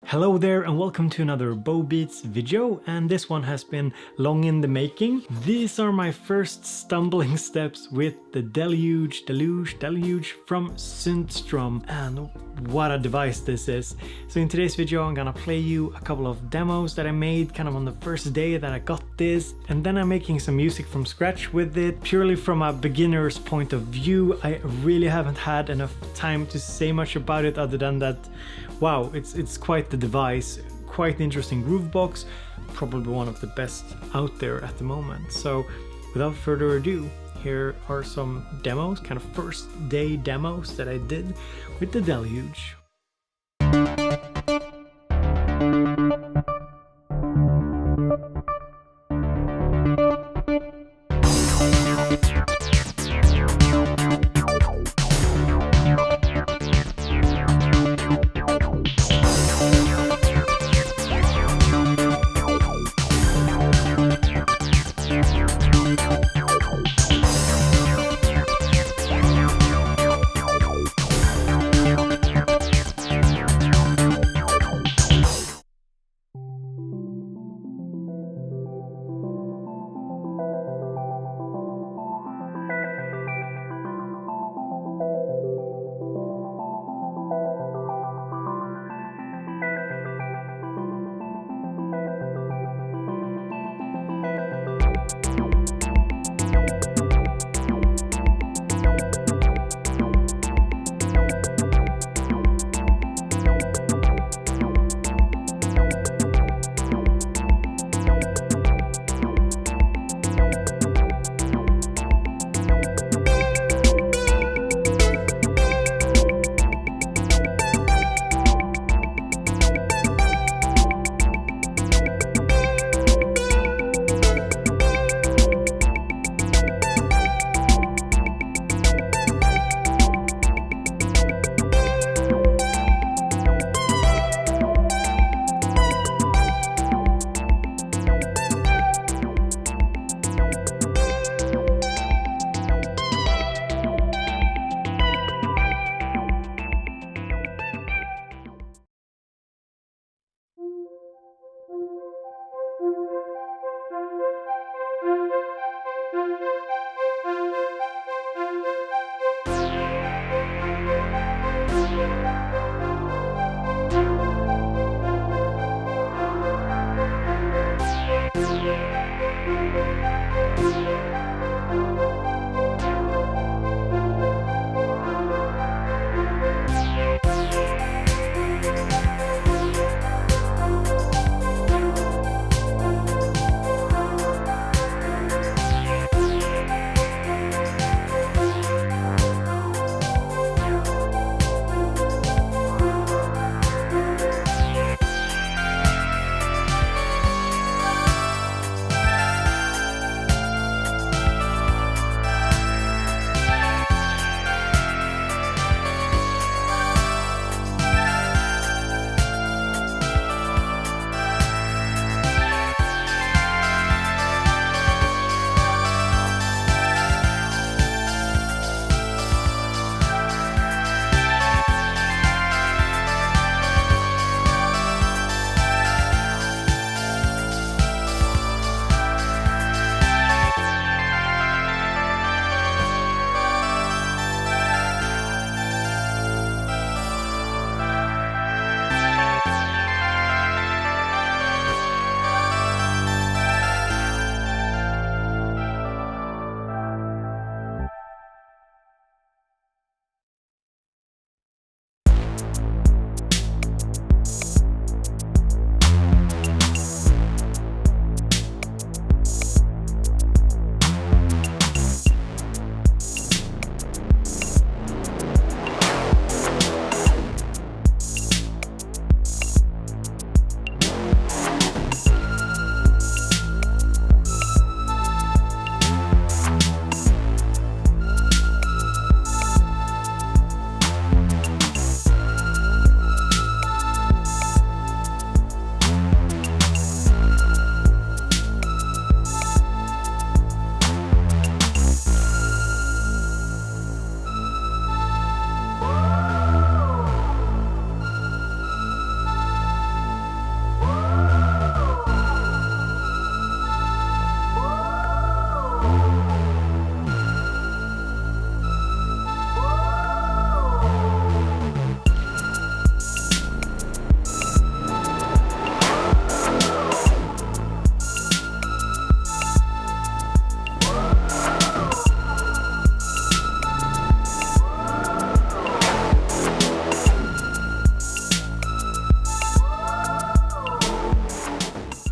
Hello there and welcome to another BoBeats video, and this one has been long in the making. These are my first stumbling steps with the Deluge from Synth, and what a device this is. So in today's video I'm gonna play you a couple of demos that I made kind of on the first day that I got this, and then I'm making some music from scratch with it, purely from a beginner's point of view. I really haven't had enough time to say much about it other than that, wow, it's quite the device, quite interesting groovebox, probably one of the best out there at the moment. So without further ado, here are some demos, kind of first day demos that I did with the Deluge.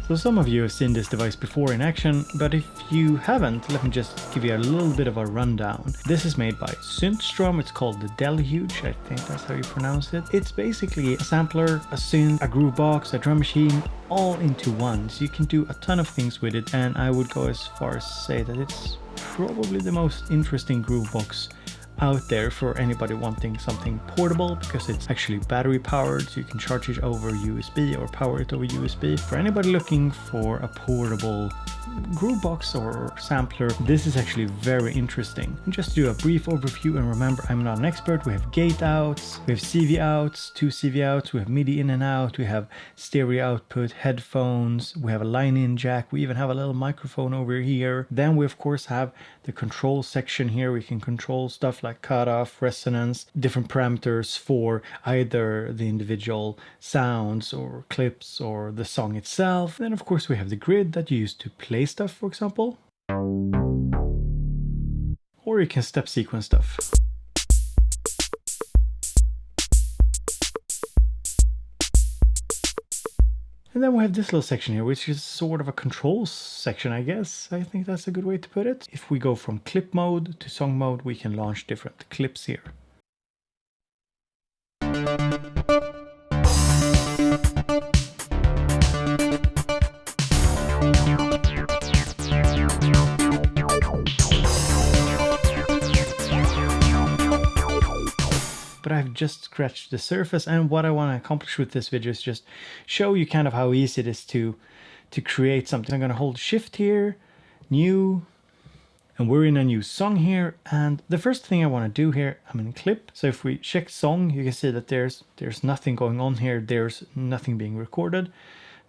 So some of you have seen this device before in action, but if you haven't, let me just give you a little bit of a rundown. This is made by Synth. It's called the Deluge, I think that's how you pronounce it. It's basically a sampler, a synth, a groovebox, a drum machine, all into one. So you can do a ton of things with it, and I would go as far as say that it's probably the most interesting groovebox out there for anybody wanting something portable, because it's actually battery powered, so you can charge it over USB or power it over USB. For anybody looking for a portable groovebox or sampler, this is actually very interesting. And just to do a brief overview, and remember, I'm not an expert, we have gate outs, we have CV outs, 2 CV outs, we have MIDI in and out, we have stereo output, headphones, we have a line-in jack, we even have a little microphone over here. Then we of course have the control section here. We can control stuff like cutoff, resonance, different parameters for either the individual sounds or clips or the song itself. Then of course we have the grid that you use to play stuff, for example. Or you can step sequence stuff. And then we have this little section here, which is sort of a control section, I guess. I think that's a good way to put it. If we go from clip mode to song mode, we can launch different clips here. But I've just scratched the surface, and what I want to accomplish with this video is just show you kind of how easy it is to create something. I'm going to hold shift here, new, and we're in a new song here. And the first thing I want to do here, I'm in clip. So if we check song, you can see that there's nothing going on here. There's nothing being recorded.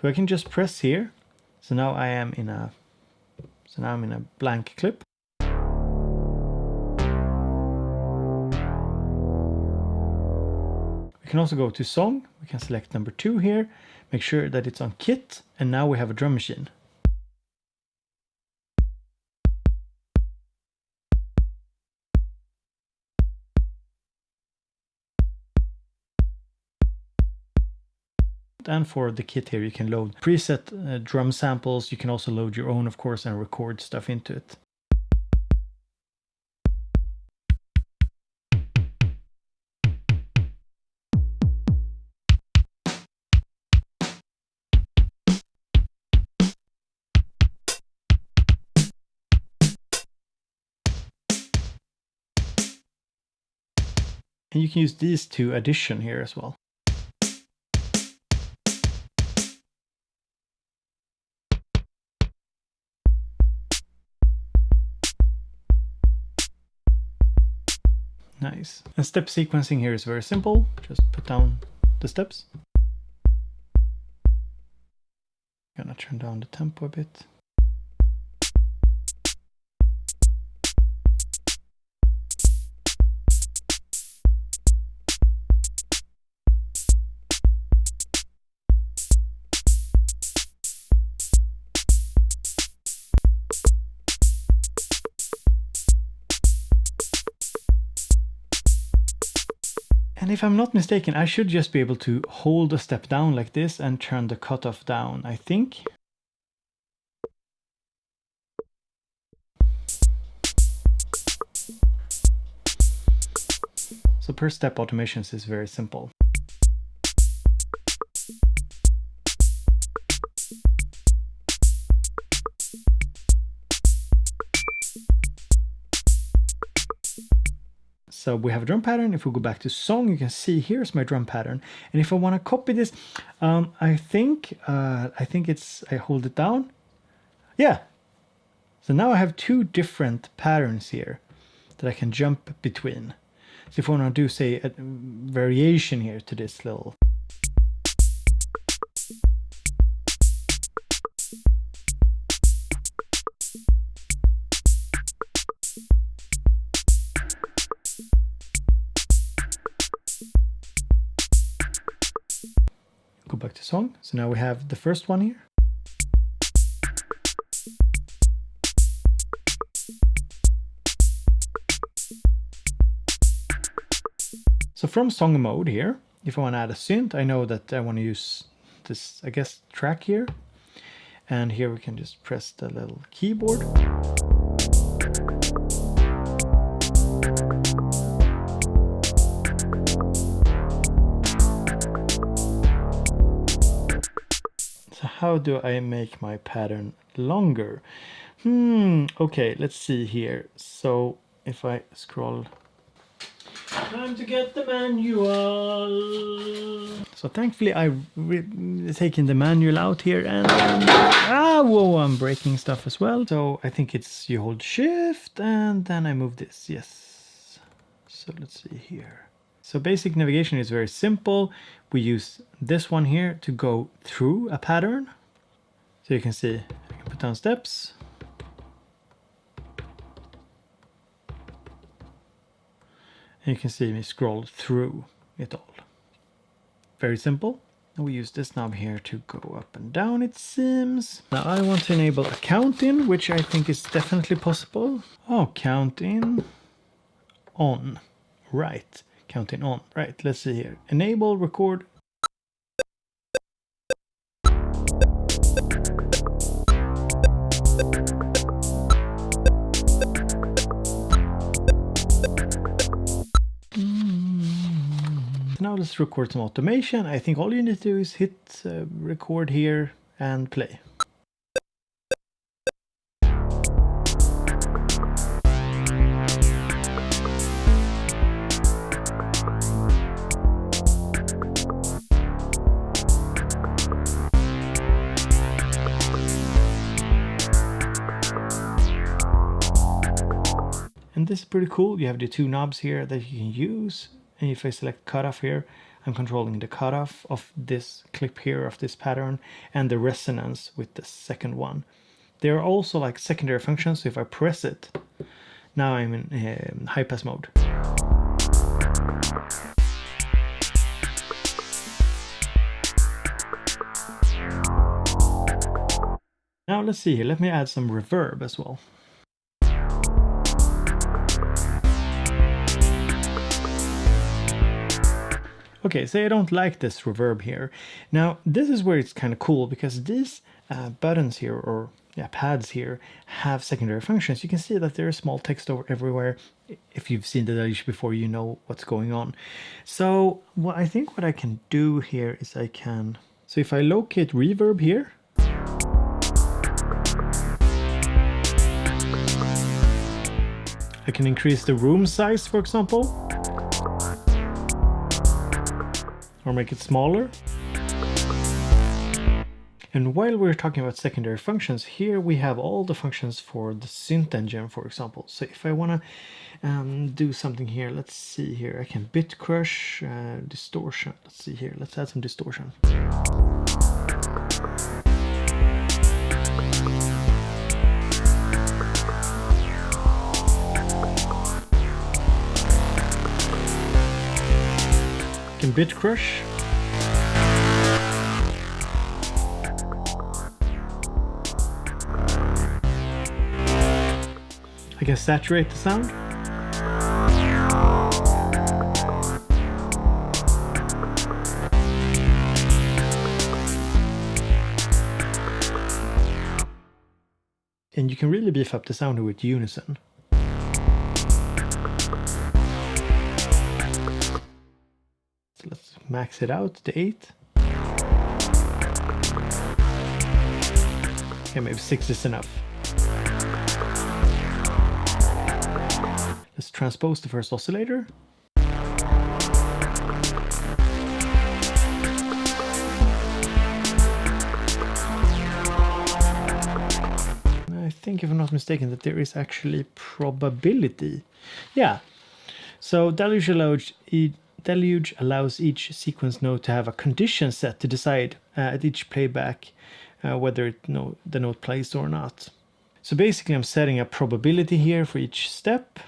So I can just press here. So now I'm in a blank clip. We can also go to song, we can select number 2 here, make sure that it's on kit, and now we have a drum machine. And for the kit here, you can load preset drum samples, you can also load your own, of course, and record stuff into it. And you can use these to addition here as well. Nice. And step sequencing here is very simple. Just put down the steps. Gonna turn down the tempo a bit. And if I'm not mistaken, I should just be able to hold a step down like this and turn the cutoff down, I think. So per step automations is very simple. So we have a drum pattern. If we go back to song, you can see here's my drum pattern. And if I want to copy this, I think it's, I hold it down. Yeah. So now I have 2 different patterns here that I can jump between. So if I want to do, say, a variation here to this little. Go back to song. So now we have the first one here. So from song mode here, if I want to add a synth, I know that I want to use this, I guess, track here. And here we can just press the little keyboard. So how do I make my pattern longer? Okay, let's see here. So if I scroll, time to get the manual. So thankfully I've taken the manual out here, and whoa, I'm breaking stuff as well. So I think it's you hold shift and then I move this. Yes. So let's see here. So basic navigation is very simple. We use this one here to go through a pattern. So you can see I can put down steps. And you can see me scroll through it all. Very simple. And we use this knob here to go up and down, it seems. Now I want to enable a count in, which I think is definitely possible. Oh, count in on. Right. Count in on. Right. Let's see here. Enable record. Now let's record some automation. I think all you need to do is hit record here and play. And this is pretty cool. You have the two knobs here that you can use. And if I select cutoff here, I'm controlling the cutoff of this clip here of this pattern and the resonance with the second one. There are also like secondary functions. So if I press it, now I'm in high pass mode. Now let's see here. Let me add some reverb as well. Okay, so I don't like this reverb here. Now, this is where it's kind of cool because these buttons here, or pads here, have secondary functions. You can see that there is small text over everywhere. If you've seen the Deluge before, you know what's going on. So I think what I can do here is I can... So if I locate reverb here, I can increase the room size, for example. Or make it smaller. And while we're talking about secondary functions, here we have all the functions for the synth engine, for example. So if I want to do something here, let's see here. I can bit crush, distortion. Let's see here. Let's add some distortion. Can bit crush. I can saturate the sound. And you can really beef up the sound with unison. Let's max it out to 8. Okay, maybe 6 is enough. Let's transpose the first oscillator. I think, if I'm not mistaken, that there is actually probability. Yeah. So Deluge allows each sequence node to have a condition set to decide at each playback whether the note plays or not. So basically I'm setting a probability here for each step.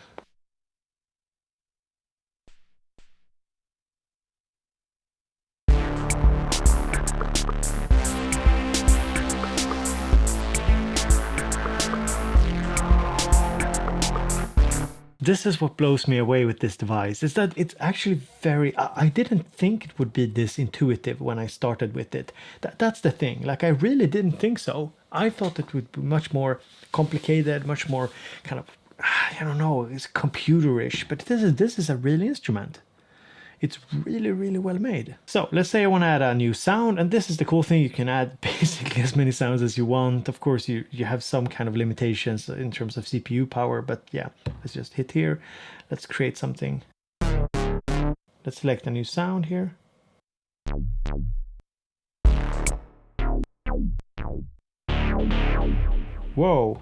This is what blows me away with this device, is that it's actually very, I didn't think it would be this intuitive when I started with it. That's the thing, like I really didn't think so. I thought it would be much more complicated, much more kind of, I don't know, it's computerish, but this is a real instrument. It's really, really well made. So let's say I want to add a new sound, and this is the cool thing, you can add basically as many sounds as you want. Of course, you have some kind of limitations in terms of CPU power, but yeah, let's just hit here. Let's create something. Let's select a new sound here. Whoa.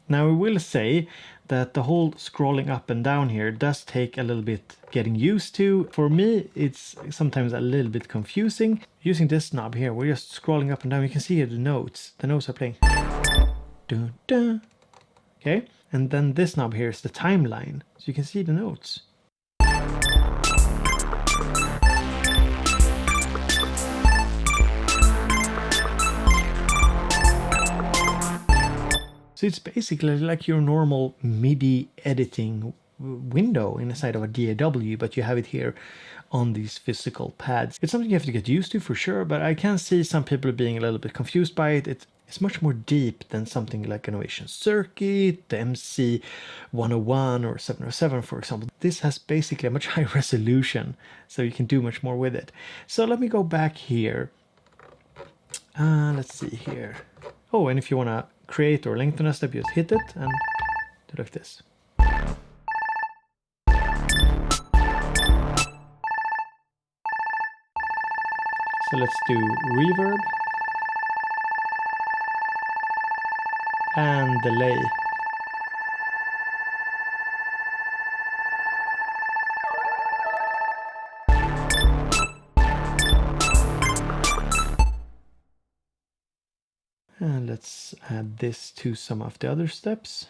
Now I will say that the whole scrolling up and down here does take a little bit getting used to. For me, it's sometimes a little bit confusing. Using this knob here, we're just scrolling up and down. You can see here the notes. The notes are playing. Dun, dun. Okay, and then this knob here is the timeline. So you can see the notes. So it's basically like your normal MIDI editing window inside of a DAW, but you have it here on these physical pads. It's something you have to get used to for sure, but I can see some people being a little bit confused by it. It's much more deep than something like Innovation Circuit, the MC 101 or 707, for example. This has basically a much higher resolution, so you can do much more with it. So let me go back here. Let's see here. Oh, and if you want to create or lengthen a step, you just hit it and do like this. So let's do reverb and delay. And let's add this to some of the other steps,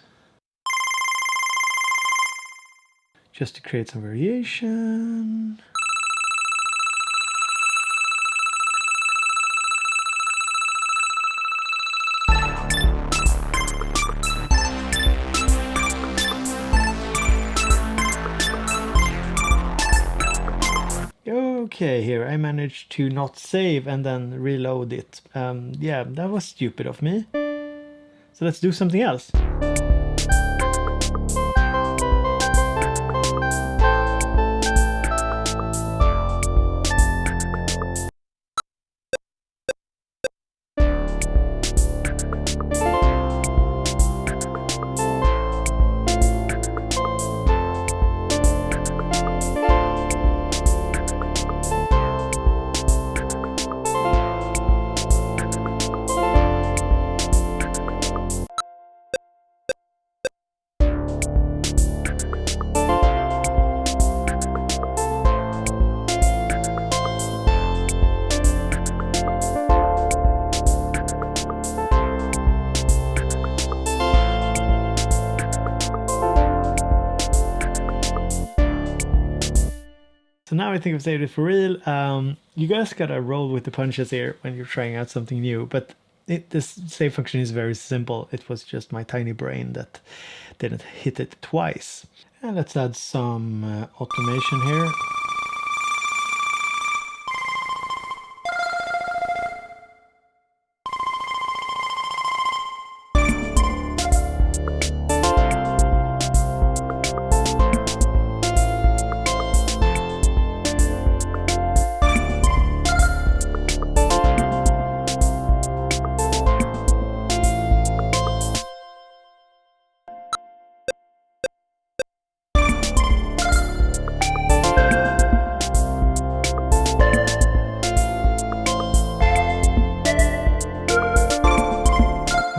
just to create some variation. Okay, here I managed to not save and then reload it. Yeah, that was stupid of me. So let's do something else. So now I think I've saved it for real. You guys gotta roll with the punches here when you're trying out something new, but this save function is very simple. It was just my tiny brain that didn't hit it twice. And let's add some automation here.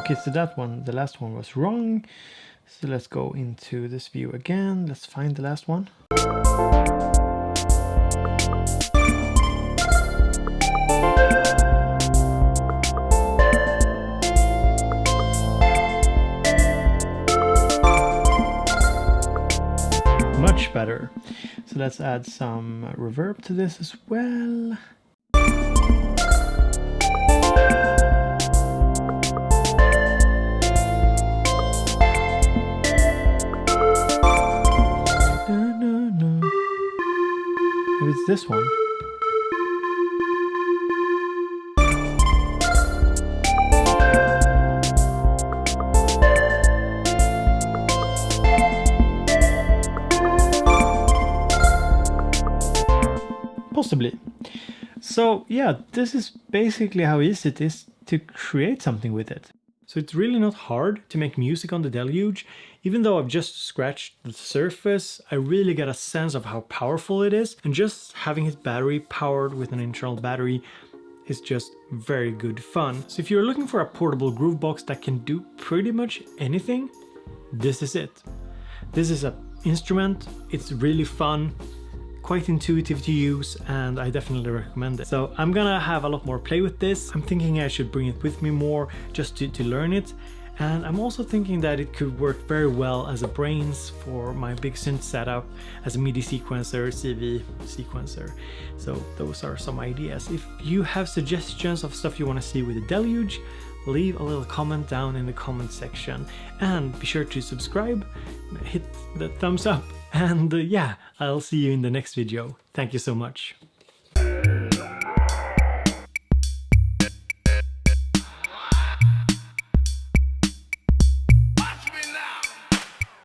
Okay, so that one, the last one was wrong. So let's go into this view again. Let's find the last one. Much better. better. So let's add some reverb to this as well. Maybe it's this one. Possibly. So yeah, this is basically how easy it is to create something with it. So it's really not hard to make music on the Deluge. Even though I've just scratched the surface, I really get a sense of how powerful it is. And just having its battery powered with an internal battery is just very good fun. So if you're looking for a portable groovebox that can do pretty much anything, this is it. This is an instrument, it's really fun, quite intuitive to use, and I definitely recommend it. So I'm gonna have a lot more play with this. I'm thinking I should bring it with me more just to learn it. And I'm also thinking that it could work very well as a brains for my big synth setup, as a MIDI sequencer, CV sequencer. So those are some ideas. If you have suggestions of stuff you want to see with the Deluge, leave a little comment down in the comment section. And be sure to subscribe, hit the thumbs up, and yeah, I'll see you in the next video. Thank you so much.